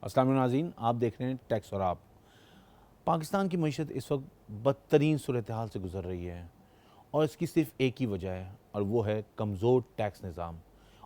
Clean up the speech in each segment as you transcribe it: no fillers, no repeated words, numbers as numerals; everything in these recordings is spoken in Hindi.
अस्सलाम वालेकुम नाज़रीन, आप देख रहे हैं टैक्स और आप। पाकिस्तान की मईशत इस वक्त बदतरीन सूरत हाल से गुजर रही है और इसकी सिर्फ एक ही वजह है और वो है कमज़ोर टैक्स निज़ाम।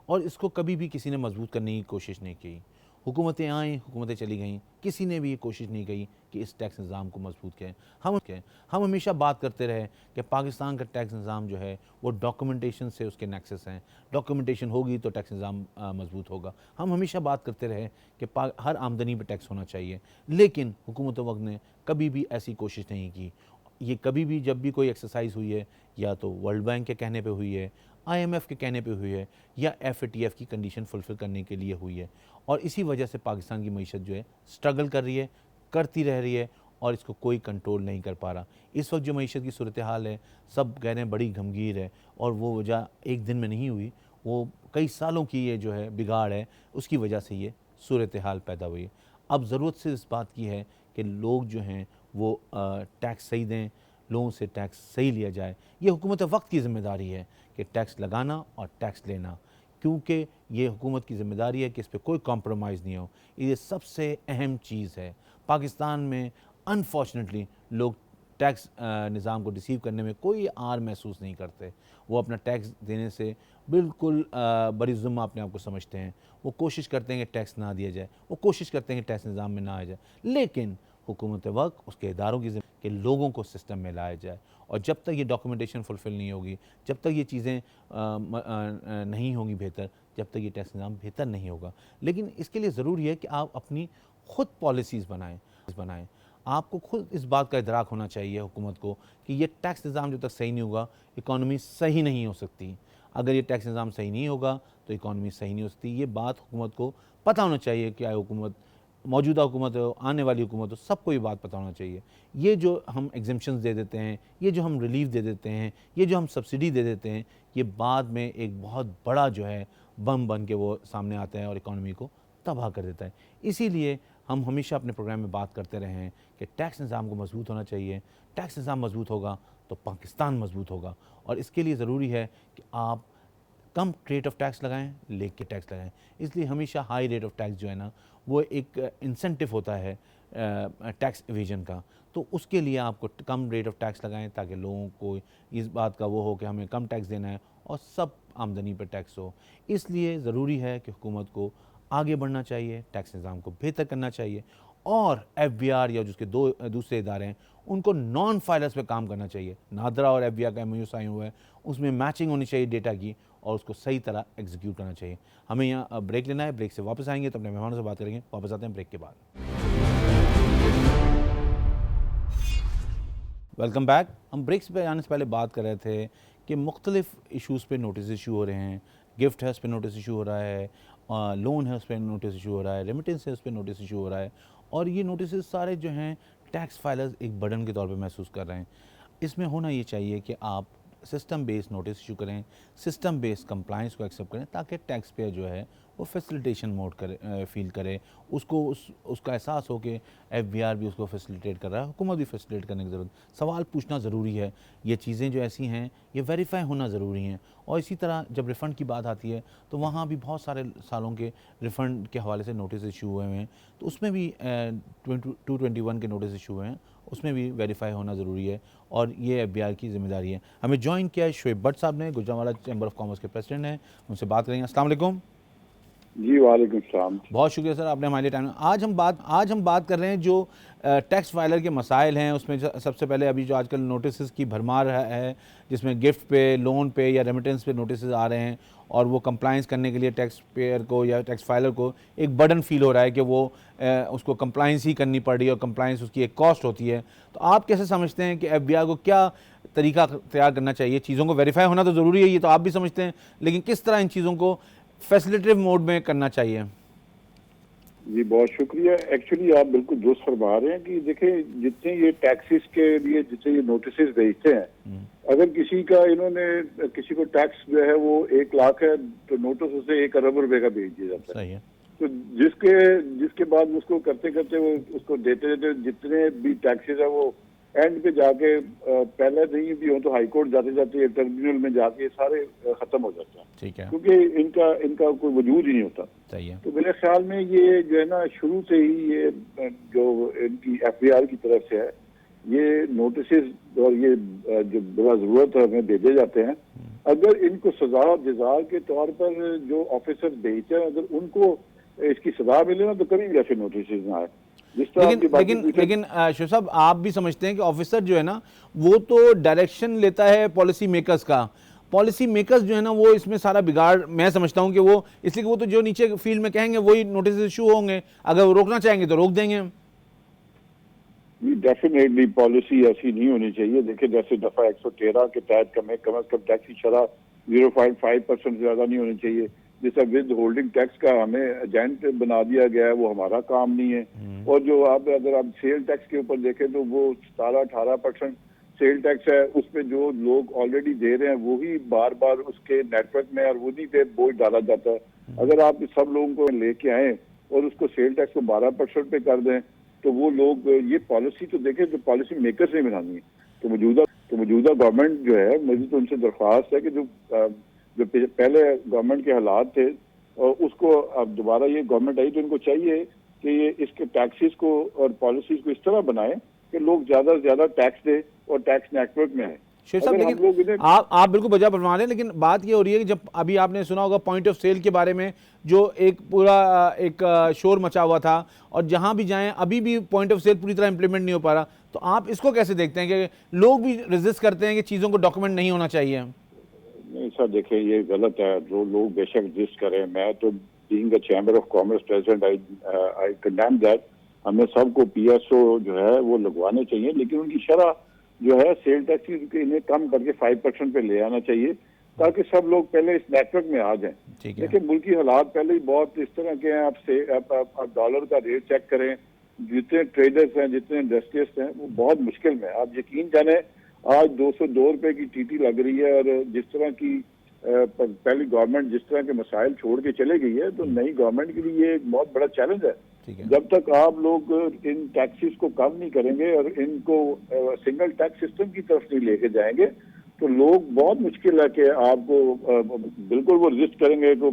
और इसको कभी भी किसी ने मजबूत करने की कोशिश नहीं की। हुकूमतें आईं, हुकूमतें चली गईं, किसी ने भी ये कोशिश नहीं की कि इस टैक्स निज़ाम को मजबूत करें। हम हमेशा बात करते रहे कि पाकिस्तान का टैक्स निज़ाम जो है वो डॉक्यूमेंटेशन से उसके नेक्सेस हैं। डॉक्यूमेंटेशन होगी तो टैक्स निज़ाम मजबूत होगा। हम हमेशा बात करते रहे कि हर आमदनी पर टैक्स होना चाहिए, लेकिन हुकूमत वक्त ने कभी भी ऐसी कोशिश नहीं की। ये कभी भी जब भी कोई एक्सरसाइज हुई है या तो वर्ल्ड बैंक के कहने पे हुई है, IMF के कहने पे हुई है, या FATF की कंडीशन फुलफ़िल करने के लिए हुई है। और इसी वजह से पाकिस्तान की मईशत जो है स्ट्रगल कर रही है, करती रह रही है और इसको कोई कंट्रोल नहीं कर पा रहा। इस वक्त जो मईशत की सूरत हाल है, सब कह रहे हैं बड़ी गमगीर है और वो वजह एक दिन में नहीं हुई, वो कई सालों की ये जो है बिगाड़ है, उसकी वजह से ये सूरत हाल पैदा हुई है। अब ज़रूरत से इस बात की है कि लोग जो हैं वो टैक्स सही दें, लोगों से टैक्स सही लिया जाए। ये हुकूमत वक्त की ज़िम्मेदारी है कि टैक्स लगाना और टैक्स लेना, क्योंकि ये हुकूमत की ज़िम्मेदारी है कि इस पर कोई कॉम्प्रोमाइज़ नहीं हो। ये सबसे अहम चीज़ है। पाकिस्तान में अनफॉर्चुनेटली लोग टैक्स निज़ाम को रिसीव करने में कोई आर महसूस नहीं करते। वो अपना टैक्स देने से बिल्कुल बड़ी जुम्मा अपने आप को समझते हैं। वो कोशिश करते हैं कि टैक्स ना दिया जाए, वो कोशिश करते हैं कि टैक्स निज़ाम में ना आ जाए, लेकिन हुकूमत वक्त उसके इदारों की कि लोगों को सिस्टम में लाया जाए। और जब तक ये डॉक्यूमेंटेशन फुलफ़िल नहीं होगी, जब तक ये चीज़ें नहीं होंगी बेहतर, जब तक ये टैक्स निज़ाम बेहतर नहीं होगा। लेकिन इसके लिए ज़रूरी है कि आप अपनी ख़ुद पॉलिसीज़ बनाएँ। आपको खुद इस बात का इदराक होना चाहिए हुकूमत को कि ये टैक्स निज़ाम जब तक सही नहीं होगा, इकॉनमी सही नहीं हो सकती। अगर ये टैक्स निज़ाम सही नहीं होगा तो इकॉनमी सही नहीं हो सकती। ये बात हुकूमत को पता होना चाहिए, क्या हुकूमत मौजूदा हुकूमत हो, आने वाली हुकूमत हो, सबको ये बात पता होना चाहिए। ये जो हम एग्ज़म्पशंस दे देते हैं, ये जो हम रिलीफ़ दे देते हैं, ये जो हम सब्सिडी दे देते हैं, ये बाद में एक बहुत बड़ा जो है बम बन के वो सामने आता है और इकॉनमी को तबाह कर देता है। इसीलिए हम हमेशा अपने प्रोग्राम में बात करते रहे हैं कि टैक्स निज़ाम को मजबूत होना चाहिए। टैक्स निज़ाम मजबूत होगा तो पाकिस्तान मजबूत होगा और इसके लिए ज़रूरी है कि आप कम रेट ऑफ टैक्स लगाएं, लेके टैक्स लगाएं। इसलिए हमेशा हाई रेट ऑफ टैक्स जो है ना, वो एक इंसेंटिव होता है टैक्स इवेजन का। तो उसके लिए आपको कम रेट ऑफ टैक्स लगाएं ताकि लोगों को इस बात का वो हो कि हमें कम टैक्स देना है और सब आमदनी पर टैक्स हो। इसलिए ज़रूरी है कि हुकूमत को आगे बढ़ना चाहिए, टैक्स निज़ाम को बेहतर करना चाहिए और FBR या जिसके दूसरे इदारे हैं उनको नॉन फाइलर्स पे काम करना चाहिए। नादरा और FBR का MOU साइन हुआ है, उसमें मैचिंग होनी चाहिए डेटा की और उसको सही तरह एग्जीक्यूट करना चाहिए। हमें यहाँ ब्रेक लेना है, ब्रेक से वापस आएंगे तो अपने मेहमानों से बात करेंगे। वापस आते हैं ब्रेक के बाद। Welcome back. हम ब्रेक्स पे आने से पहले बात कर रहे थे कि मुख्तलिफ इशूज़ पे नोटिस इशू हो रहे हैं। गिफ्ट है उस पर नोटिस इशू हो रहा है, लोन है उस पर नोटिस इशू हो रहा है, रेमिटेंस है उस पर नोटिस इशू हो रहा है और ये नोटिस सारे जो हैं टैक्स फाइलर्स एक बर्डन के तौर पे महसूस कर रहे हैं। इसमें होना ये चाहिए कि आप सिस्टम बेस्ड नोटिस इशू करें, सिस्टम बेस्ड कंप्लाइंस को एक्सेप्ट करें ताकि टैक्स पेयर जो है वो फैसिलिटेशन मोड करे, फील करे, उसको उसका एहसास हो कि FBR भी उसको फैसिलिटेट कर रहा है, हुकूमत भी फैसिलिटेट करने की ज़रूरत। सवाल पूछना ज़रूरी है, ये चीज़ें जो ऐसी हैं ये वेरीफाई होना ज़रूरी हैं। और इसी तरह जब रिफ़ंड की बात आती है तो वहाँ भी बहुत सारे सालों के रिफ़ंड के हवाले से नोटिस इशू हुए हैं, तो उसमें भी 221 के नोटिस इशू हुए हैं, उसमें भी वेरीफाई होना ज़रूरी है और ये FBR की ज़िम्मेदारी है। हमें ज्वाइन किया है शोएब भट्ट साहब ने, गुजरांवाला चैम्बर ऑफ कॉमर्स के प्रेसिडेंट हैं, उनसे बात करेंगे। अस्सलाम वालेकुम। जी वालेकुम सलाम। बहुत शुक्रिया सर, आपने हमारे लिए टाइम। आज हम बात कर रहे हैं जो टैक्स फाइलर के मसाइल हैं। उसमें सबसे पहले अभी जो आजकल नोटिस की भरमार है, जिसमें गिफ्ट पे, लोन पे या रेमिटेंस पे नोटिस आ रहे हैं और वो कंप्लाइंस करने के लिए टैक्स पेयर को या टैक्स फाइलर को एक बर्डन फील हो रहा है कि वो उसको कंप्लाइंस ही करनी पड़ रही है और कंप्लाइंस उसकी एक कॉस्ट होती है। तो आप कैसे समझते हैं कि FBR को क्या तरीका तैयार करना चाहिए? चीज़ों को वेरीफाई होना तो ज़रूरी है, ये तो आप भी समझते हैं, लेकिन किस तरह इन चीज़ों को फैसिलिटेटिव मोड में करना चाहिए? जी बहुत शुक्रिया। एक्चुअली आप बिल्कुल दुरुस्त फरमा रहे हैं कि देखिए जितने ये टैक्सेस के लिए जितने ये नोटिस भेजते हैं, अगर किसी का इन्होंने किसी को टैक्स जो है वो 1 लाख है तो नोटिस उसे 1 अरब रुपए का भेज दिया जाता है। सही है। तो जिसके बाद उसको करते करते वो उसको देते देते जितने भी टैक्सेस है वो एंड पे जाके पहले नहीं भी हो तो हाई कोर्ट जाते जाते ट्रिब्यूनल में जाके सारे खत्म हो जाते हैं, ठीक है, क्योंकि इनका कोई वजूद ही नहीं होता। सही है। तो मेरे ख्याल में ये जो है ना शुरू से ही ये जो इनकी एफबीआर की तरफ से है, ये नोटिस और ये जो बड़ा जरूरत है हमें भेजे जाते हैं, अगर इनको सजा जजा के तौर पर जो ऑफिसर भेजते हैं अगर उनको इसकी सजा मिले ना तो कभी भी ऐसे नोटिस ना आए। जिस तरह आपकी बातें पूछे, लेकिन शिव साहब, आप भी समझते हैं कि ऑफिसर जो है ना वो तो डायरेक्शन लेता है पॉलिसी मेकर्स का, पॉलिसी मेकर्स जो है ना वो इसमें सारा बिगाड़, मैं समझता हूं कि वो इसलिए कि वो तो जो नीचे फील्ड में कहेंगे वही नोटिस इशू होंगे, अगर वो रोकना चाहेंगे तो रोक देंगे। डेफिनेटली पॉलिसी ऐसी नहीं होनी चाहिए। देखिए जैसे दफा 113 के तहत कम अज कम टैक्स की शरह 0.5% ज्यादा नहीं होनी चाहिए। जैसा विद होल्डिंग टैक्स का हमें एजेंट बना दिया गया है, वो हमारा काम नहीं है। और जो आप अगर आप सेल टैक्स के ऊपर देखें तो वो 17-18% सेल टैक्स है, उसमें जो लोग ऑलरेडी दे रहे हैं वही बार बार उसके नेटवर्क में और उन्हीं पे बोझ डाला जाता है। अगर आप सब लोगों को लेके आए और उसको सेल टैक्स को 12% पे कर दें तो वो लोग, ये पॉलिसी तो देखें जो पॉलिसी मेकर्स ने बनानी है। तो मौजूदा गवर्नमेंट जो है, मेरी तो उनसे दरख्वास्त है कि जो पहले गवर्नमेंट के हालात थे और उसको अब दोबारा ये गवर्नमेंट आई तो इनको चाहिए कि ये इसके टैक्सेस को और पॉलिसीज को इस तरह बनाए कि लोग ज्यादा से ज्यादा टैक्स दे और टैक्स नेटवर्क में आए। शेर साहब, लेकिन आप बिल्कुल बजा फरमा रहे हैं, लेकिन बात ये हो रही है कि जब अभी आपने सुना होगा पॉइंट ऑफ सेल के बारे में जो एक पूरा एक शोर मचा हुआ था, और जहां भी जाएं अभी भी पॉइंट ऑफ सेल पूरी तरह इंप्लीमेंट नहीं हो पा रहा, तो आप इसको कैसे देखते हैं कि लोग भी रेजिस्ट करते हैं कि चीज़ों को डॉक्यूमेंट नहीं होना चाहिए? नहीं सर, देखिए ये गलत है। जो लोग बेशक रेजिस्ट करें, मैं तो being a chamber of commerce president I condemn that. हमें सबको पीएसओ जो है वो लगवाने चाहिए, लेकिन उनकी शरह जो है सेल टैक्स की इन्हें कम करके 5% पे ले आना चाहिए ताकि सब लोग पहले इस नेटवर्क में आ जाएं। देखिए मुल्की हालात पहले ही बहुत इस तरह के हैं। आप डॉलर का रेट चेक करें, जितने ट्रेडर्स हैं, जितने इंडस्ट्रियलिस्ट हैं, वो बहुत मुश्किल में। आप यकीन जाने आज 202 रुपए की टीटी लग रही है, और जिस तरह की पहली गवर्नमेंट जिस तरह के मसाइल छोड़ के चले गई है, तो नई गवर्नमेंट के लिए ये एक बहुत बड़ा चैलेंज है। जब तक आप लोग इन टैक्सेस को कम नहीं करेंगे और इनको सिंगल टैक्स सिस्टम की तरफ नहीं लेके जाएंगे तो लोग, बहुत मुश्किल है कि आपको बिल्कुल वो रेजिस्ट करेंगे, तो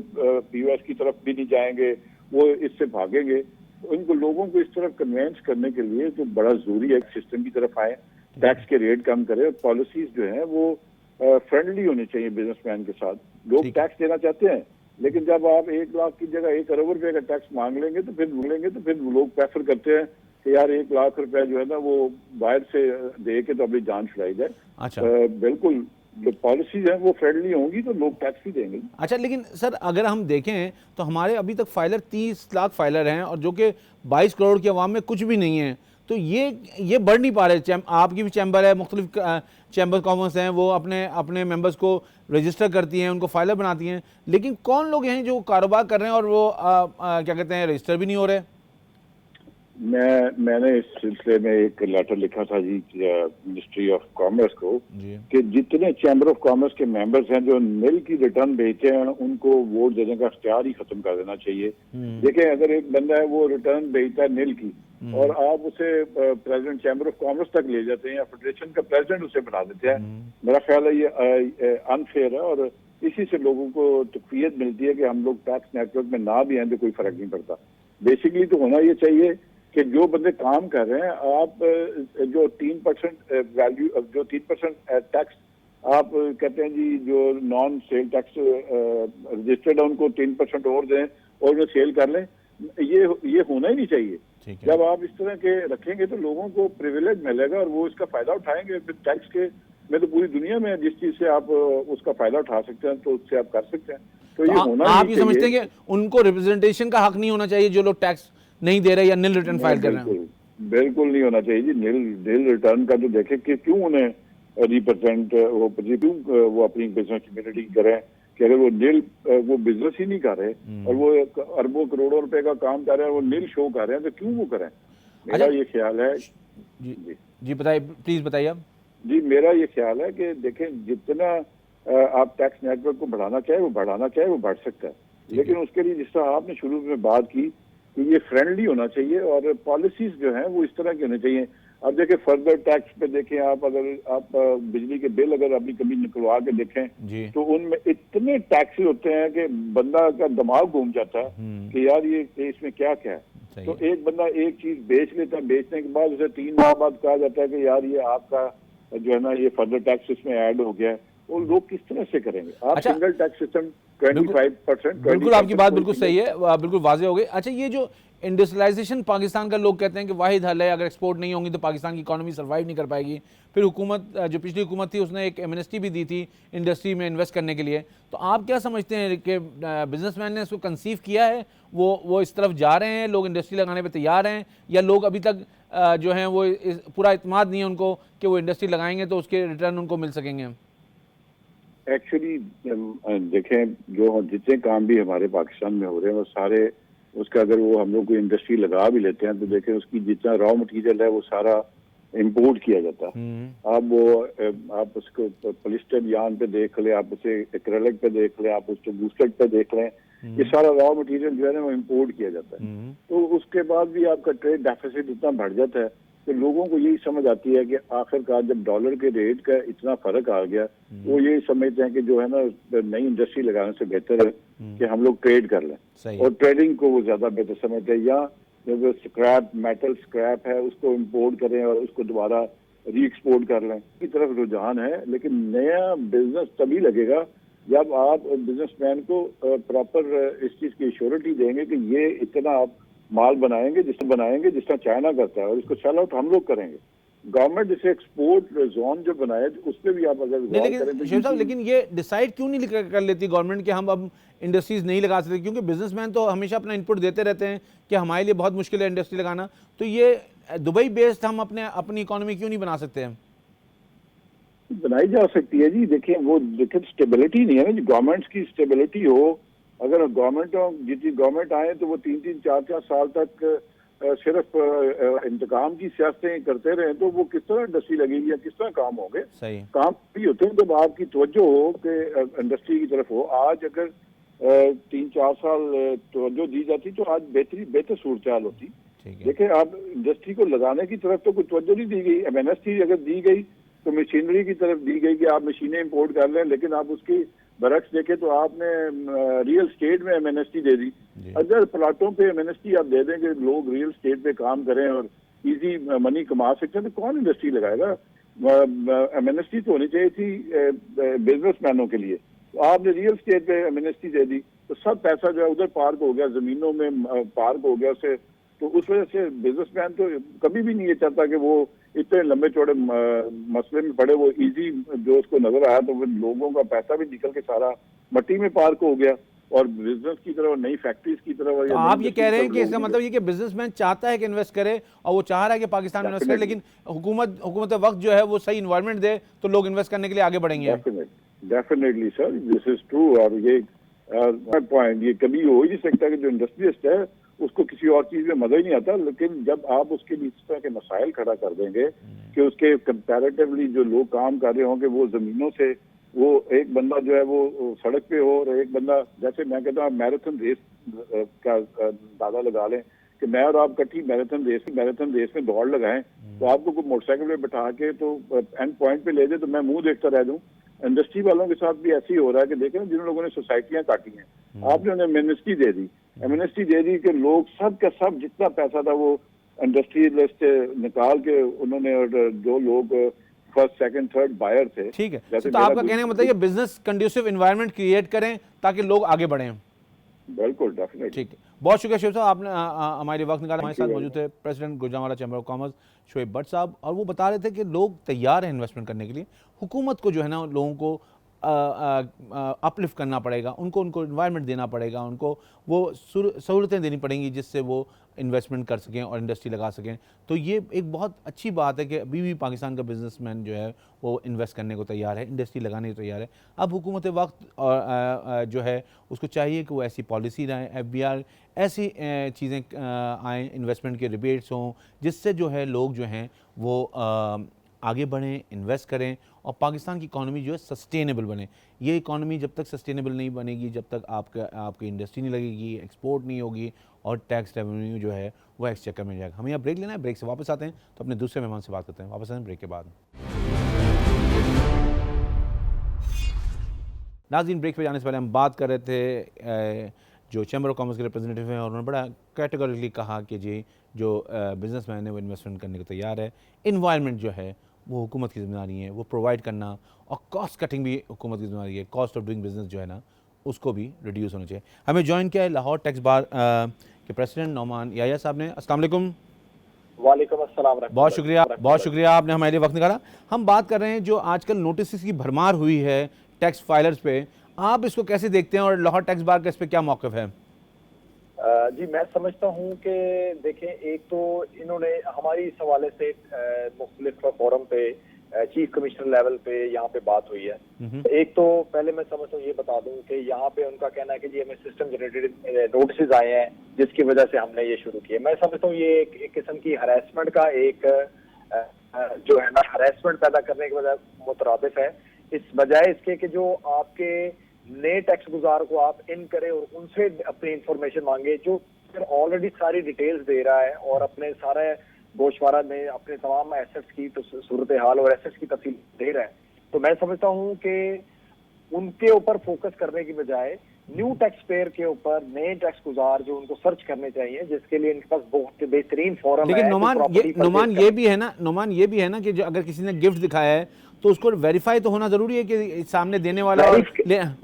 पीओएस की तरफ भी नहीं जाएंगे, वो इससे भागेंगे। तो इनको लोगों को इस तरफ कन्वेंस करने के लिए तो बड़ा जरूरी है सिस्टम की तरफ आए, टैक्स के रेट कम करें और पॉलिसीज जो है वो फ्रेंडली होनी चाहिए बिजनेसमैन के साथ। लोग टैक्स देना चाहते हैं, लेकिन जब आप 1 लाख की जगह 1 अरब रुपए का टैक्स मांग लेंगे तो फिर लोग प्रेफर करते हैं कि यार 1 लाख रुपए जो है ना वो बाहर से दे के तो अपनी जान छुड़ाई जाए। अच्छा, बिल्कुल जो पॉलिसीज हैं वो फ्रेंडली होंगी तो लोग टैक्स भी देंगे। अच्छा, लेकिन सर अगर हम देखें तो हमारे अभी तक फाइलर 30 लाख फाइलर हैं, और जो कि 22 करोड़ की आवाम में कुछ भी नहीं है, तो ये बढ़ नहीं पा रहे। आपकी भी चैम्बर है, मुख्तलिफ चैम्बर कॉमर्स हैं, वो अपने मेंबर्स को रजिस्टर करती हैं, उनको फाइलर बनाती हैं, लेकिन कौन लोग हैं जो कारोबार कर रहे हैं और वो क्या कहते हैं, रजिस्टर भी नहीं हो रहे? मैंने इस सिलसिले में एक लेटर लिखा था जी मिनिस्ट्री ऑफ कॉमर्स को कि जितने चैम्बर ऑफ कॉमर्स के मेंबर्स हैं जो निल की रिटर्न भेजते हैं उनको वोट देने का इख्तियार ही खत्म कर देना चाहिए। देखिए अगर एक बंदा है वो रिटर्न भेजता है निल की और आप उसे प्रेसिडेंट चैम्बर ऑफ कॉमर्स तक ले जाते हैं या फेडरेशन का प्रेसिडेंट उसे बना देते हैं, मेरा ख्याल है ये अनफेयर है और इसी से लोगों को तकवीयत मिलती है कि हम लोग टैक्स नेटवर्क में ना भी आए तो कोई फर्क नहीं पड़ता। बेसिकली तो होना ये चाहिए कि जो बंदे काम कर रहे हैं, आप जो 3% वैल्यू, जो 3% टैक्स आप कहते हैं जी, जो नॉन सेल टैक्स रजिस्टर्ड है उनको 3% और दें और जो सेल कर लें, ये होना ही नहीं चाहिए। जब आप इस तरह के रखेंगे तो लोगों को प्रिविलेज मिलेगा और वो इसका फायदा उठाएंगे। फिर टैक्स के में तो पूरी दुनिया में जिस चीज से आप उसका फायदा उठा सकते हैं तो उससे आप कर सकते हैं। तो ये होना आप ये समझते हैं कि उनको रिप्रेजेंटेशन का हक नहीं होना चाहिए जो लोग टैक्स नहीं दे रहे या निल रिटर्न फाइल कर रहे हैं? बिल्कुल नहीं होना चाहिए जी। निल रिटर्न का तो देखें कि क्यों उन्हें रिप्रेजेंट क्यों वो अपनी बिजनेस कम्युनिटी करें कि अगर वो निल वो बिजनेस ही नहीं कर रहे और वो अरबों करोड़ों रुपए का काम कर रहे हैं, वो निल शो कर रहे हैं, तो क्यों वो करें? मेरा ये ख्याल है जी बताइए, प्लीज बताइए आप। जी मेरा ये ख्याल है कि देखें जितना आप टैक्स नेटवर्क को बढ़ाना चाहे वो बढ़ सकता है, लेकिन उसके लिए जिस तरह आपने शुरू में बात की कि ये फ्रेंडली होना चाहिए और पॉलिसीज जो हैं वो इस तरह की होनी चाहिए। अब देखिए फर्दर टैक्स पे देखें आप, अगर आप बिजली के बिल अगर अभी कभी निकलवा के देखें जी। तो उनमें इतने टैक्सेस होते हैं कि बंदा का दिमाग घूम जाता है कि यार ये इसमें क्या क्या है। सही तो है। एक बंदा एक चीज बेच लेता है, बेचने के बाद उसे 3 माह बाद कहा जाता है कि यार ये आपका जो है ना ये फर्दर टैक्स इसमें ऐड हो गया है। वो लोग किस तरह से करेंगे? आप अच्छा, सिंगल टैक्स सिस्टम बिल्कुल 25%, बिल्कुल आपकी बात 20% बिल्कुल सही है, बिल्कुल वाज़ेह हो गई। अच्छा, ये जो इंडस्ट्रियलाइजेशन पाकिस्तान का, लोग कहते हैं कि वाहिद हल है, अगर एक्सपोर्ट नहीं होंगी तो पाकिस्तान की इकॉनमी सर्वाइव नहीं कर पाएगी। फिर हुकूमत, जो पिछली हुकूमत थी, उसने एक एमनेस्टी भी दी थी इंडस्ट्री में इन्वेस्ट करने के लिए। तो आप क्या समझते हैं कि बिजनेसमैन ने इसको कंसीव किया है, वो इस तरफ जा रहे हैं, लोग इंडस्ट्री लगाने पर तैयार हैं, या लोग अभी तक जो हैं वो पूरा इत्मीनान नहीं है उनको कि वो इंडस्ट्री लगाएंगे तो उसके रिटर्न उनको मिल सकेंगे? एक्चुअली देखें, जो जितने काम भी हमारे पाकिस्तान में हो रहे हैं वो सारे, उसका अगर वो हम लोग कोई इंडस्ट्री लगा भी लेते हैं तो देखें उसकी जितना रॉ मटेरियल है वो सारा इंपोर्ट किया जाता है। अब वो आप उसको पॉलिस्टर यार्न पे देख लें, आप उसे एक्रेलिक पे देख लें, आप उसको बूस्टेड पे देख लें, ये सारा रॉ मटेरियल जो है ना वो इंपोर्ट किया जाता है। तो उसके बाद भी आपका ट्रेड डेफिसिट इतना बढ़ जाता है कि लोगों को यही समझ आती है कि आखिरकार जब डॉलर के रेट का इतना फर्क आ गया, वो यही समझते हैं कि जो है ना नई इंडस्ट्री लगाने से बेहतर है कि हम लोग ट्रेड कर लें, और ट्रेडिंग को वो ज्यादा बेहतर समझते हैं। या जो स्क्रैप, मेटल स्क्रैप है उसको इम्पोर्ट करें और उसको दोबारा री एक्सपोर्ट कर लें, की तरफ रुझान है। लेकिन नया बिजनेस तभी लगेगा जब आप बिजनेसमैन को प्रॉपर इस चीज की श्योरिटी देंगे कि ये इतना आप माल बनाएंगे जिस तरह चाइना करता है, और इसको सेल आउट हम लोग करेंगे। गवर्नमेंट जैसे एक्सपोर्ट जोन जो बनाए उस पर भी आप अगर नहीं, गौर करें लेकिन तो शेख साहब, लेकिन ये डिसाइड क्यों नहीं कर लेती गवर्नमेंट कि हम अब इंडस्ट्रीज नहीं लगा सकते? क्योंकि बिजनेसमैन तो हमेशा अपना इनपुट देते रहते हैं कि हमारे लिए बहुत मुश्किल है इंडस्ट्री लगाना। तो ये दुबई बेस्ड हम अपनी इकोनॉमी क्यों नहीं बना सकते हैं? बनाई जा सकती है जी। देखिए वो देखिए स्टेबिलिटी नहीं है ना जी, गवर्नमेंट्स की स्टेबिलिटी हो। अगर जितनी गवर्नमेंट आए तो वो 3-4 साल तक सिर्फ इंतकाम की सियासतें करते रहे तो वो किस तरह इंडस्ट्री लगेगी या किस तरह काम होंगे? सही। काम भी होते हैं जब आपकी तवज्जो हो कि इंडस्ट्री की तरफ हो। आज अगर 3-4 साल तवज्जो दी जाती तो आज बेहतर सूरत हाल होती। देखिए आप इंडस्ट्री को लगाने की तरफ तो कोई तवज्जो नहीं दी गई। एमएनएसटी अगर दी गई तो मशीनरी की तरफ दी गई कि आप मशीनें इंपोर्ट कर लें, लेकिन आप उसकी बरक्स देखें तो आपने रियल स्टेट में एमएनएसटी दे दी। अगर प्लाटों पे एमएनएसटी आप दे दें कि लोग रियल स्टेट पे काम करें और इजी मनी कमा सकते हैं तो कौन इंडस्ट्री लगाएगा? एमएनएसटी तो होनी चाहिए थी बिजनेसमैनों के लिए। तो आपने रियल स्टेट पे एमएनएसटी दे दी तो सब पैसा जो है उधर पार्क हो गया, जमीनों में पार्क हो गया उससे। तो उस वजह से बिजनेसमैन तो कभी भी नहीं ये चाहता कि वो इतने लंबे चौड़े मसले में पड़े। वो इजी जो उसको नजर आया तो वो लोगों का पैसा भी निकल के सारा मट्टी में पार्क हो गया और बिजनेस की तरफ, नई फैक्ट्रीज की तरफ। तो आप ये कह रहे हैं कि इसका मतलब ये कि बिजनेसमैन चाहता है कि इन्वेस्ट करे और वो चाह रहा है कि पाकिस्तान में इन्वेस्ट करे, लेकिन हुकूमत वक्त जो है वो सही इन्वायरमेंट दे तो लोग इन्वेस्ट करने के लिए आगे बढ़ेंगे। Definitely sir, this is true. और ये पॉइंट ये कभी हो ही नहीं सकता कि जो इंडस्ट्रियलिस्ट है उसको किसी और चीज में मजा ही नहीं आता। लेकिन जब आप उसके लिए इस तरह के मसाइल खड़ा कर देंगे कि उसके कंपैरेटिवली जो लोग काम कर रहे होंगे वो जमीनों से, वो एक बंदा जो है वो सड़क पे हो और एक बंदा, जैसे मैं कहता हूँ मैराथन रेस का दादा लगा लें कि मैं और आप कट्ठी मैराथन रेस में दौड़ लगाएं तो आपको कोई मोटरसाइकिल में बिठा के तो एंड पॉइंट पे ले दे तो मैं मुंह देखता रह जाऊं। इंडस्ट्री वालों के साथ भी ऐसे ही हो रहा है कि देखें जिन लोगों ने सोसाइटियां काटी हैं, आपने उन्हें एमएनएसटी दे दी कि लोग सब का सब जितना पैसा था वो इंडस्ट्रियलिस्ट निकाल के उन्होंने, और जो लोग फर्स्ट सेकंड थर्ड बायर थे। ठीक है, तो आपका कहने का मतलब ये बिजनेस कंड्यूसिव एनवायरनमेंट क्रिएट करें ताकि लोग आगे बढ़ें। बिल्कुल, डेफिनेटली। ठीक है, बहुत शुक्रिया शोएब साहब, आपने हमारे वक्त निकाला। हमारे साथ मौजूद थे president Gujranwala chamber of commerce Shoaib Bhatt साहब, और वो बता रहे थे कि लोग तैयार हैं इन्वेस्टमेंट करने के लिए। हुकूमत को जो है ना लोगों को अपलिफ्ट करना पड़ेगा, उनको इन्वायरमेंट देना पड़ेगा, उनको वो सहूलतें देनी पड़ेंगी जिससे वो इन्वेस्टमेंट कर सकें और इंडस्ट्री लगा सकें। तो ये एक बहुत अच्छी बात है कि अभी भी पाकिस्तान का बिजनेसमैन जो है वो इन्वेस्ट करने को तैयार है, इंडस्ट्री लगाने को तैयार है। अब हुकूमत वक्त और जो है उसको चाहिए कि वो ऐसी पॉलिसी लाएँ, FBR ऐसी चीज़ें आएँ, इन्वेस्टमेंट के रिबेट्स हों जिससे जो है लोग जो हैं वो आगे बढ़ें, इन्वेस्ट करें और पाकिस्तान की इकॉनमी जो है सस्टेनेबल बने। ये इकॉनमी जब तक सस्टेनेबल नहीं बनेगी, जब तक आपकी इंडस्ट्री नहीं लगेगी, एक्सपोर्ट नहीं होगी और टैक्स रेवेन्यू जो है वो एक्सचेकर में जाएगा। हमें यहाँ ब्रेक लेना है, ब्रेक से वापस आते हैं तो अपने दूसरे मेहमान से बात करते हैं। वापस आते हैं ब्रेक के बाद। नाज़रीन, ब्रेक पे जाने से पहले हम बात कर रहे थे जो चैम्बर ऑफ कॉमर्स के रिप्रेजेंटेटिव हैं, और उन्होंने बड़ा कैटेगोरिकली कहा कि जी जो बिजनेसमैन है वो इन्वेस्टमेंट करने को तैयार है। इन्वायरमेंट जो है वो हुकूमत की जिम्मेदारी है, वो प्रोवाइड करना, और कॉस्ट कटिंग भी हुकूमत की जिम्मेदारी है। कॉस्ट ऑफ डूइंग बिजनेस जो है ना उसको भी रिड्यूस होना चाहिए। हमें ज्वाइन किया है लाहौर टैक्स बार के प्रेसिडेंट नौमान याया साहब ने। अस्सलाम वालेकुम। वालेकुम अस्सलाम। बहुत शुक्रिया आपने हमारे लिए वक्त निकाला। हम बात कर रहे हैं जो आजकल नोटिस की भरमार हुई है टैक्स फाइलर्स पे, आप इसको कैसे देखते हैं और लाहौर टैक्स बार का इस पे क्या मौक़िफ़ है? जी, मैं समझता हूँ कि देखें, एक तो इन्होंने हमारी इस हवाले से मुख्तलिफ फोरम पे चीफ कमिश्नर लेवल पे यहाँ पे बात हुई है। एक तो पहले मैं समझता हूँ ये बता दूं कि यहाँ पे उनका कहना है कि जी हमें सिस्टम जनरेटेड नोटिस आए हैं जिसकी वजह से हमने ये शुरू किया। मैं समझता हूँ ये एक किस्म की हरासमेंट का एक जो है ना हरासमेंट पैदा करने की वजह मुतरादिफ है। इस बजाय इसके कि जो आपके नए टैक्स गुजार को आप इन करें और उनसे अपनी इंफॉर्मेशन मांगे, जो फिर ऑलरेडी सारी डिटेल्स दे रहा है और अपने सारे गोशवारा में अपने तमाम एसेट्स की सूरत हाल और एसेट्स की तफसील दे रहा है। तो मैं समझता हूँ कि उनके ऊपर फोकस करने की बजाय न्यू टैक्स पेयर के ऊपर नए टैक्स गुजार जो उनको सर्च करने चाहिए, जिसके लिए इनके पास बहुत बेहतरीन फोरम है। लेकिन नोमान ये भी है ना कि जो अगर किसी ने गिफ्ट दिखाया है तो उसको वेरीफाई तो होना जरूरी है कि सामने देने वाला और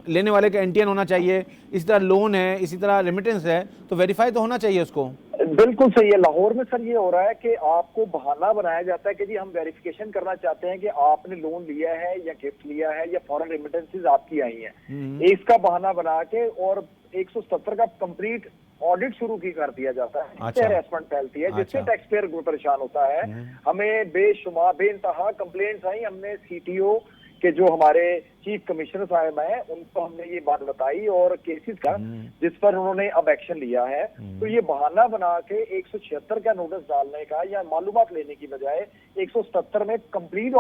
लेने वाले का एनटीएन होना चाहिए। इसी तरह लोन है, इसी तरह रेमिटेंस है, तो वेरीफाई तो होना चाहिए उसको। बिल्कुल सही है। लाहौर में सर ये हो रहा है कि आपको बहाना बनाया जाता है कि जी हम वेरिफिकेशन करना चाहते हैं कि आपने लोन लिया है या गिफ्ट लिया है या फॉरेन रेमिटेंसेस आपकी आई हैं, इसका बहाना बना के और 170 का कंप्लीट ऑडिट शुरू की कर दिया जाता है। इससे हरासमेंट फैलती है, जिससे टैक्स पेयर परेशान होता है। हमें बेशुमार बेइंतहा कंप्लेंट्स आई। हमने सीटीओ के जो हमारे चीफ कमिश्नर साहब हैं उनको हमने ये बात बताई और केसेस का जिस पर उन्होंने अब एक्शन लिया है। तो ये बहाना बना के 176 का नोटिस डालने का या मालूमात लेने की बजाय 177 में कंप्लीट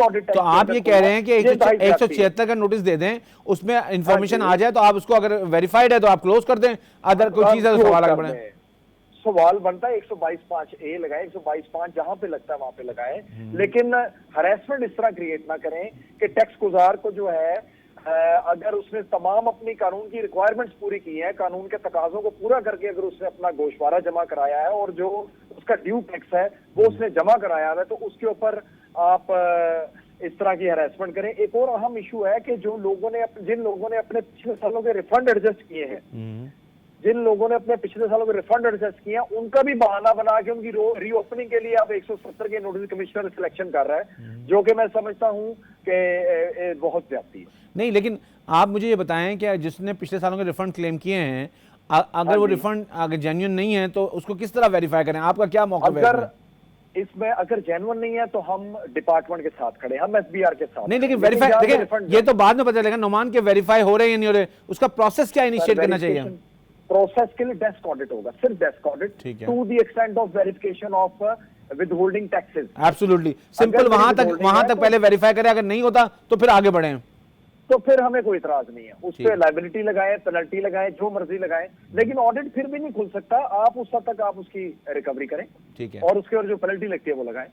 ऑडिट। तो आप ये कह रहे हैं कि 176 का नोटिस दे दें, उसमें इंफॉर्मेशन आ जाए तो आप उसको अगर वेरीफाइड है तो आप क्लोज कर दें, अदर कोई चीज है तो सवाल आगे बढ़े। सवाल बनता है 122(5)A लगाए, 122(5) जहां पे लगता है वहां पे लगाए, लेकिन हरेसमेंट इस तरह क्रिएट ना करें कि टैक्स गुजार को जो है अगर उसने तमाम अपनी कानून की रिक्वायरमेंट्स पूरी की है, कानून के तकाजों को पूरा करके अगर उसने अपना गोशवारा जमा कराया है और जो उसका ड्यू टैक्स है वो उसने जमा कराया है, तो उसके ऊपर आप इस तरह की हरेसमेंट करें। एक और अहम इशू है कि जिन लोगों ने अपने पिछले सालों के रिफंड एडजस्ट किए हैं, जिन लोगों ने अपने पिछले सालों के रिफंड एडजस्ट किए हैं, उनका भी बहाना बना के उनकी रीओपनिंग के लिए अब 170 के नोटिस कमिश्नर सिलेक्शन कर रहा है, जो कि मैं समझता हूं कि बहुत ज्यादती है। नहीं, लेकिन आप मुझे ये बताएं कि जिसने पिछले सालों के रिफंड क्लेम किए हैं, अगर वो रिफंड अगर जेन्युइन नहीं है तो उसको किस तरह वेरीफाई करें? आपका क्या मौक़िफ़ है इसमें? अगर जेन्युइन नहीं है तो हम डिपार्टमेंट के साथ खड़े, हम एसबीआर के साथ नहीं, लेकिन वेरीफाई देखिए ये तो बाद में पता चलेगा नौमान के वेरीफाई हो रहे हैं या नहीं हो रहे, उसका प्रोसेस क्या इनिशिएट करना चाहिए? प्रोसेस के लिए डेस्क ऑडिट होगा, सिर्फ desk audit to the extent of verification of withholding taxes. Absolutely simple, वहां तक पहले वेरीफाई करें, अगर नहीं होता तो फिर आगे बढ़ें। तो फिर हमें कोई इतराज नहीं है, उस पर लाइबिलिटी लगाएं, पेनल्टी लगाएं, जो मर्जी लगाएं, लेकिन ऑडिट फिर भी नहीं खुल सकता। आप उस हद तक आप उसकी रिकवरी करें, ठीक है, और उसके और जो पेनल्टी लगती है वो लगाएं।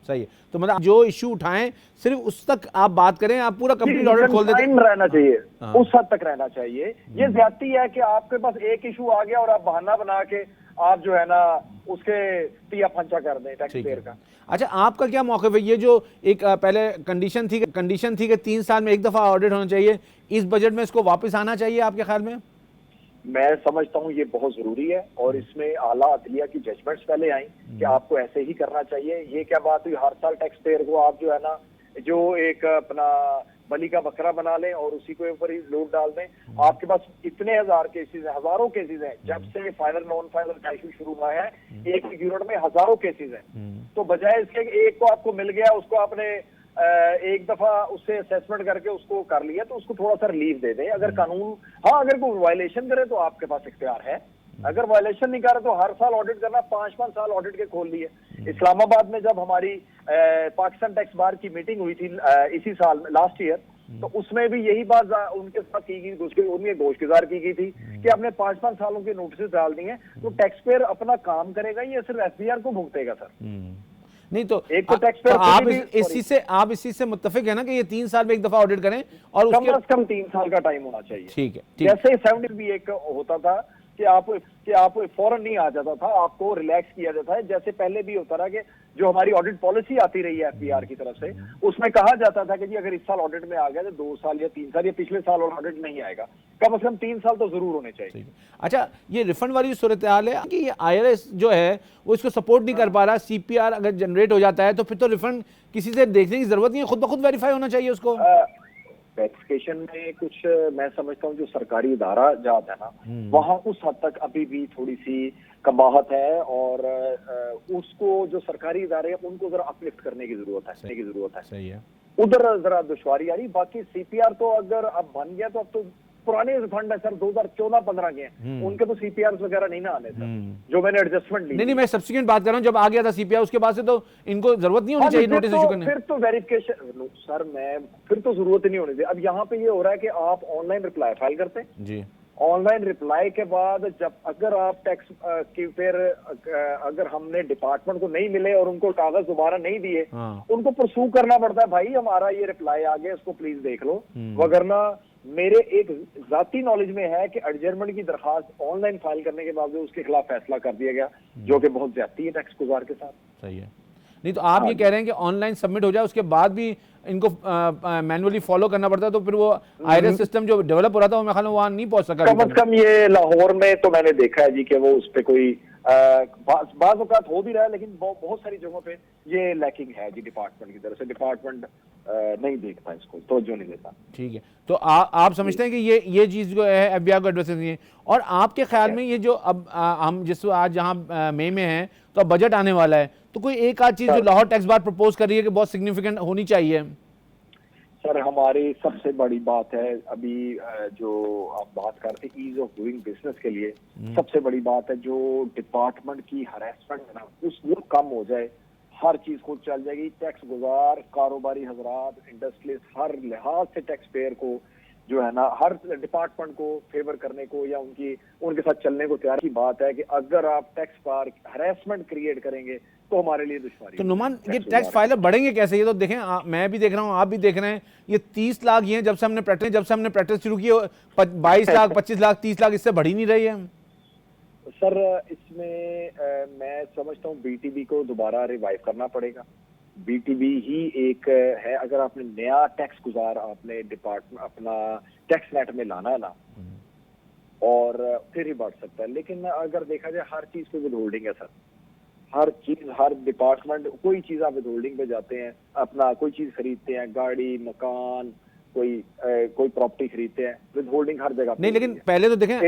सही है। तो मतलब जो इशू उठाएं सिर्फ उस तक आप बात करें, आप पूरा कंप्लीट ऑडिट खोल देते हैं। रहना चाहिए, उस हद तक रहना चाहिए। ये ज्यादती है कि आपके पास एक इशू आ गया और आप बहाना बना के आप जो है ना उसके पिया फंचा कर दें टैक्स पेयर का। अच्छा, आपका क्या मौक़िफ़ है? ये जो एक पहले कंडीशन थी कि 3 साल में एक दफा ऑडिट होना चाहिए, इस बजट में इसको वापस आना चाहिए आपके ख्याल में? मैं समझता हूँ ये बहुत जरूरी है और इसमें आला अदलिया की जजमेंट्स पहले आई कि आपको ऐसे ही करना चाहिए। ये क्या बात हुई हर साल टैक्स पेयर को आप जो है ना जो एक अपना बलि का बकरा बना लें और उसी के ऊपर ही लोड डाल दें। आपके पास इतने हजार केसेस हैं, हजारों केसेस हैं, जब से फाइनल नॉन फाइनल का इशू शुरू हुआ है एक यूनिट में हजारों केसेस हैं। तो बजाय इसके एक को आपको मिल गया, उसको आपने एक दफा उससे असेसमेंट करके उसको कर लिया, तो उसको थोड़ा सा रिलीफ दे दें। अगर कानून अगर कोई वायलेशन करे तो आपके पास इख्तियार है अगर वायलेशन नहीं कर रहे तो हर साल ऑडिट करना, 5-5 साल ऑडिट के खोल लिए। इस्लामाबाद में जब हमारी पाकिस्तान टैक्स बार की मीटिंग हुई थी इसी साल लास्ट ईयर, तो उसमें भी यही बात उनके साथ की गई, उनमें गोशगुजार की गई थी कि आपने 5-5 सालों के नोटिस डाल दिए, तो टैक्स पेयर अपना काम करेगा या सिर्फ एफबीआर को भुगतेगा सर? नहीं तो एक तो टैक्स पेयर आप इसी से मुत्तफिक है ना कि ये 3 साल में एक दफा ऑडिट करें और कम उसके से कम 3 साल का टाइम होना चाहिए। ठीक है, जैसे 70 भी एक होता था कि आप फौरन नहीं आ जाता था, आपको रिलैक्स किया जाता है, जैसे पहले भी होता रहा कि जो हमारी ऑडिट पॉलिसी आती रही है एफबीआर की तरफ से, उसमें कहा जाता था कि जी अगर इस साल ऑडिट में आ गया तो 2 साल या 3 साल या पिछले साल और ऑडिट नहीं आएगा, कम से कम 3 साल तो जरूर होने चाहिए। अच्छा, ये रिफंड वाली सूरत हाल है कि ये IRS जो है वो इसको सपोर्ट नहीं कर पा रहा, CPR अगर जनरेट हो जाता है तो फिर तो रिफंड किसी से देखने की जरूरत नहीं है, खुद ब खुद वेरीफाई होना चाहिए उसको। वेरिफिकेशन में कुछ मैं समझता हूँ जो सरकारी इदारा जाता है ना, वहाँ उस हद तक अभी भी थोड़ी सी कबाहत है, और उसको जो सरकारी इदारे हैं उनको जरा अपलिफ्ट करने की जरूरत है। सही है, उधर जरा दुश्वारी आ रही। बाकी CPR तो अगर अब बन गया तो अब तो पुराने फंड है सर, 2014-15 के हैं, उनके तो CPR वगैरह नहीं ना आने सर, जो मैंने एडजस्टमेंट ली। नहीं, मैं सब्सिक्वेंट बात कर रहा हूँ, जब आ गया था CPR उसके बाद से तो इनको जरूरत नहीं होनी चाहिए नोटिस इशू करने। फिर तो वेरिफिकेशन सर, फिर तो जरूरत ही नहीं होनी चाहिए। अब यहाँ पे ये हो रहा है कि आप ऑनलाइन रिप्लाई फाइल करते हैं जी, ऑनलाइन रिप्लाई के बाद जब अगर आप टैक्स की फिर अगर हमने डिपार्टमेंट को नहीं मिले और उनको कागज दोबारा नहीं दिए, उनको परसू करना पड़ता है, भाई हमारा ये रिप्लाई आ गया, इसको प्लीज देख लो। वगरना मेरे एक जाती नॉलेज में है कि एडजर्नमेंट की दरखास्त ऑनलाइन फाइल करने के बावजूद उसके खिलाफ फैसला कर दिया गया, जो कि बहुत ज्यादती है टैक्स गुजार के साथ। सही है। नहीं तो आप ये कह रहे हैं कि ऑनलाइन सबमिट हो जाए, उसके बाद भी इनको मैनुअली फॉलो करना पड़ता है, तो फिर वो IRS सिस्टम जो डेवलप हो रहा था वो मैं ख्याल वहां नहीं पहुंच सका। कम से कम ये लाहौर में तो मैंने देखा है जी कि वो उस पर कोई बाज़ औक़ात हो भी रहा है, लेकिन बहुत सारी जगहों पे ये लैकिंग है जी, डिपार्टमेंट की तरफ से। डिपार्टमेंट नहीं देखता इसको, तवज्जो नहीं देता। ठीक है, तो आप समझते हैं कि ये चीज़ जो है एफबीआर को एड्रेस करनी है। और आपके ख्याल में ये जो अब हम जिस आज जहाँ मई में हैं तो अब बजट आने वाला है, तो कोई एक आध चीज़ जो लाहौर टैक्स बार प्रपोज कर रही है कि बहुत सिग्निफिकेंट होनी चाहिए? सर हमारी सबसे बड़ी बात है अभी जो आप बात करते हैं ईज ऑफ डूइंग बिजनेस के लिए, सबसे बड़ी बात है जो डिपार्टमेंट की हरेसमेंट है ना, वो कम हो जाए, हर चीज खुद चल जाएगी। टैक्स गुजार, कारोबारी हजरात, इंडस्ट्रीज, हर लिहाज से टैक्स पेयर को जो है ना, हर डिपार्टमेंट को फेवर करने को या उनके साथ चलने को तैयार की बात है कि अगर आप टैक्स पर हरेसमेंट क्रिएट करेंगे तो हमारे लिए दुश्वारी। तो नुमान, ये टैक्स फाइलर बढ़ेंगे कैसे? ये तो देखें, मैं भी देख रहा हूँ, आप भी देख रहे हैं, ये 30 लाख ही हैं जब से हमने प्रैक्टिस शुरू की, 22 लाख, 25 लाख, 30 लाख, इससे बढ़ ही नहीं रही है। सर इसमें मैं समझता हूँ BTB को दोबारा रिवाइव करना पड़ेगा। BTB ही एक है, अगर आपने नया टैक्स गुजार आपने डिपार्टमेंट अपना टैक्स नेट में लाना है ना, और फिर ही बढ़ सकता है। लेकिन अगर देखा जाए हर चीज पे विदहोल्डिंग है सर, हर चीज, हर डिपार्टमेंट, कोई चीज आप विदहोल्डिंग पे जाते हैं, अपना कोई चीज खरीदते हैं, गाड़ी, मकान, कोई प्रॉपर्टी खरीदते हैं, विदहोल्डिंग हर जगह नहीं। लेकिन पहले तो देखें,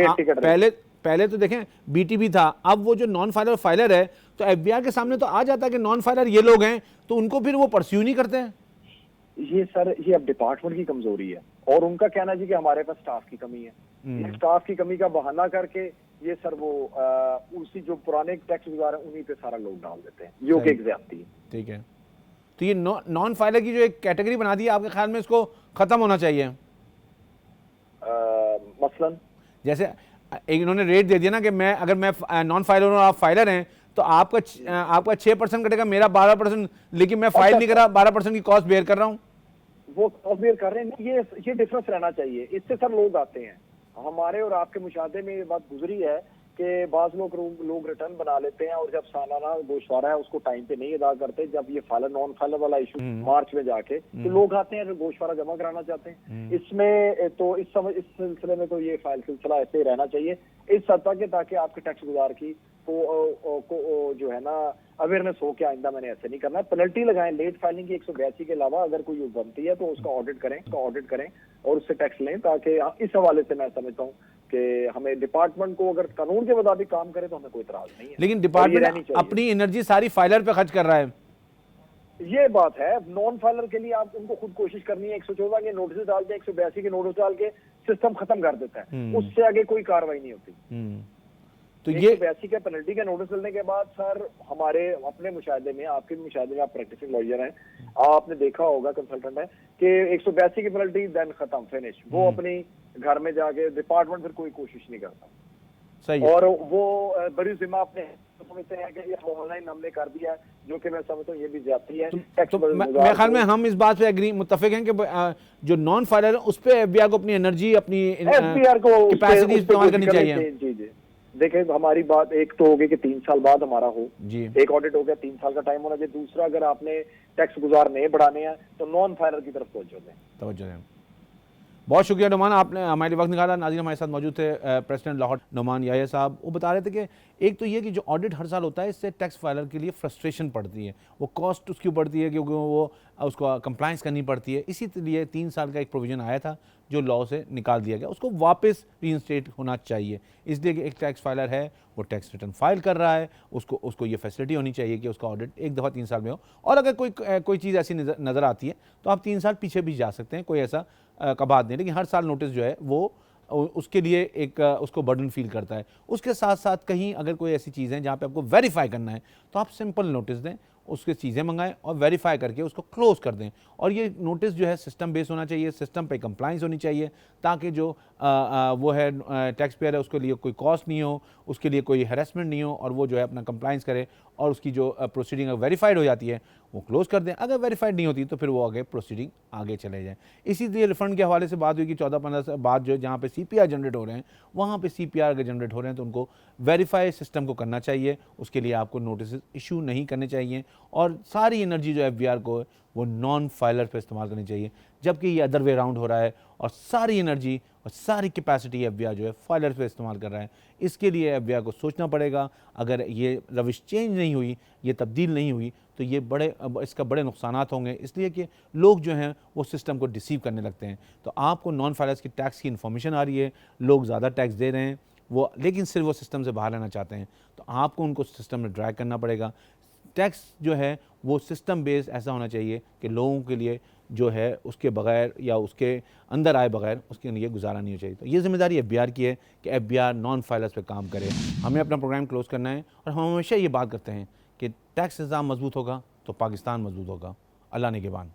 पहले तो देखें BTB था, अब वो जो नॉन फाइलर फाइलर है तो एफबीआर के सामने तो आ जाता है कि नॉन फाइलर ये लोग हैं, तो उनको फिर वो परस्यू नहीं करते हैं। ये सर ये अब डिपार्टमेंट की कमजोरी है, और उनका कहना जी कि हमारे पास स्टाफ की कमी है। ये स्टाफ की कमी का बहाना करके ये सर वो उसी जो पुराने टैक्स गुजार है उन्हीं पे सारा लोग डाल देते हैं, जो कि एक ज्यादती है। ठीक है, तो ये नॉन फाइलर की जो एक कैटेगरी बना दी है, आपके ख्याल में इसको खत्म होना चाहिए? मसलन जैसे एक इन्होंने रेट दे दिया ना कि अगर मैं नॉन फाइलर हूँ और आप फाइलर हैं तो आपका 6% कटेगा, मेरा 12%, लेकिन मैं फाइल नहीं कर रहा, 12% की कॉस्ट बेयर कर रहा हूँ। वो कॉस्ट बेयर कर रहे हैं, ये डिफरेंस रहना चाहिए। इससे सर लोग आते हैं, हमारे और आपके मुशाहदे में ये बात गुजरी है कि बाज लोग रिटर्न बना लेते हैं, और जब सालाना गोशवारा है उसको टाइम पे नहीं अदा करते। जब ये फाइलर नॉन फाइलर वाला इशू मार्च में जाके तो लोग आते हैं गोशवारा जमा कराना चाहते हैं। इसमें तो इस सिलसिले में तो ये फाइल सिलसिला ऐसे ही रहना चाहिए इस हद तक, ताकि आपके टैक्स गुजार की को जो है ना अवेयरनेस हो कि आइंदा मैंने ऐसे नहीं करना है। पेनल्टी लगाएं लेट फाइलिंग की 182 के अलावा, अगर कोई बनती है तो उसका ऑडिट करें और उससे टैक्स लें, ताकि इस हवाले से मैं समझता हूँ कि हमें डिपार्टमेंट को अगर कानून के मुताबिक काम करे तो हमें कोई इतराज नहीं है। लेकिन डिपार्टमेंट अपनी एनर्जी सारी फाइलर पे खर्च कर रहा है, ये बात है। नॉन फाइलर के लिए आप उनको खुद कोशिश करनी है, 114 के नोटिस डाल के, 182 के नोटिस डाल के सिस्टम खत्म कर देता है, उससे आगे कोई कार्रवाई नहीं होती। तो ये 182 का पेनल्टी का नोटिस मिलने के बाद सर हमारे अपने मुशाहिदे में, आपके भी मुशाहिदे में, आप प्रैक्टिसिंग लॉयर हैं, आपने देखा होगा, कंसल्टेंट है, कि 182 की पेनल्टी देन खत्म, फिनिश। वो अपनी घर में जाके डिपार्टमेंट फिर कोई कोशिश नहीं करता। सही है। और वो बड़ी जिम्मा अपने समझते हैं कि ये ऑनलाइन हमने कर दिया, जो कि मैं समझता हूँ ये भी ज्यादती है। तो मेरे ख्याल में हम इस बात पे एग्री मुत्तफिक हैं कि जो नॉन फाइलर है उस पे एफबीआर को अपनी एनर्जी, अपनी एफबीआर को कैपेसिटी इस्तेमाल करनी चाहिए। जी जी, देखिए हमारी बात एक तो हो गई कि 3 साल बाद हमारा हो जी, एक ऑडिट हो गया, 3 साल का टाइम होना चाहिए। दूसरा, अगर आपने टैक्स गुजार नहीं बढ़ाने हैं तो नॉन फाइलर की तरफ तवज्जो दें। बहुत शुक्रिया नुमान, आपने हमारे वक्त निकाला। नाज़रीन, हमारे साथ मौजूद थे प्रेसिडेंट लाहौर नुमान याह्या साहब। वो बता रहे थे कि एक तो ये कि जो ऑडिट हर साल होता है इससे टैक्स फाइलर के लिए फ्रस्ट्रेशन पड़ती है, वो कॉस्ट उसकी पड़ती है क्योंकि वो उसको कंप्लाइंस करनी पड़ती है। इसी लिए 3 साल का एक प्रोविज़न आया था जो लॉ से निकाल दिया गया, उसको वापस रीइंस्टेट होना चाहिए। इसलिए कि एक टैक्स फाइलर है, वो टैक्स रिटर्न फाइल कर रहा है, उसको ये फैसिलिटी होनी चाहिए कि उसका ऑडिट एक दफ़ा 3 साल में हो। और अगर कोई चीज़ ऐसी नज़र आती है तो आप 3 साल पीछे भी जा सकते हैं, कोई ऐसा का बात नहीं। लेकिन हर साल नोटिस जो है वो उसके लिए एक उसको बर्डन फील करता है। उसके साथ साथ कहीं अगर कोई ऐसी चीज़ है जहाँ पे आपको वेरीफाई करना है तो आप सिंपल नोटिस दें, उसके चीज़ें मंगाएं और वेरीफाई करके उसको क्लोज कर दें। और ये नोटिस जो है सिस्टम बेस्ड होना चाहिए, सिस्टम पे कंप्लाइंस होनी चाहिए, ताकि जो वो है टैक्स पेयर है उसके लिए कोई कॉस्ट नहीं हो, उसके लिए कोई हैरेसमेंट नहीं हो, और वो जो है अपना कंप्लाइंस करे और उसकी जो प्रोसीडिंग वेरीफाइड हो जाती है वो क्लोज कर दें। अगर वेरीफाइड नहीं होती तो फिर वो आगे प्रोसीडिंग आगे चले जाएँ। इसीलिए रिफंड के हवाले से बात हुई कि 14-15 साल बाद जो जहाँ पे CPR जनरेट हो रहे हैं वहाँ पे CPR अगर जनरेट हो रहे हैं तो उनको वेरीफाई सिस्टम को करना चाहिए। उसके लिए आपको नोटिस इशू नहीं करने चाहिए और सारी एनर्जी जो FBR को है वो नॉन फाइलर पे इस्तेमाल करनी चाहिए, जबकि ये अदर वे राउंड हो रहा है और सारी एनर्जी और सारी कैपेसिटी FBR जो है फाइलर पे इस्तेमाल कर रहा है। इसके लिए FBR को सोचना पड़ेगा। अगर ये रविश चेंज नहीं हुई, ये तब्दील नहीं हुई तो ये इसका बड़े नुकसानात होंगे, इसलिए कि लोग जो हैं वो सिस्टम को डिसीव करने लगते हैं। तो आपको नॉन फाइलर्स की टैक्स की इन्फॉर्मेशन आ रही है, लोग ज़्यादा टैक्स दे रहे हैं वो, लेकिन सिर्फ वो सिस्टम से बाहर रहना चाहते हैं, तो आपको उनको सिस्टम में ड्रैग करना पड़ेगा। टैक्स जो है वो सिस्टम बेस्ड ऐसा होना चाहिए कि लोगों के लिए जो है उसके बगैर या उसके अंदर आए बगैर उसके लिए गुजारा नहीं हो चाहिए। तो ये जिम्मेदारी FBR की है कि FBR नॉन फाइलर्स पे काम करे। हमें अपना प्रोग्राम क्लोज करना है और हम हमेशा ये बात करते हैं कि टैक्स निज़ाम मजबूत होगा तो पाकिस्तान मजबूत होगा। अल्लाह निगहबान।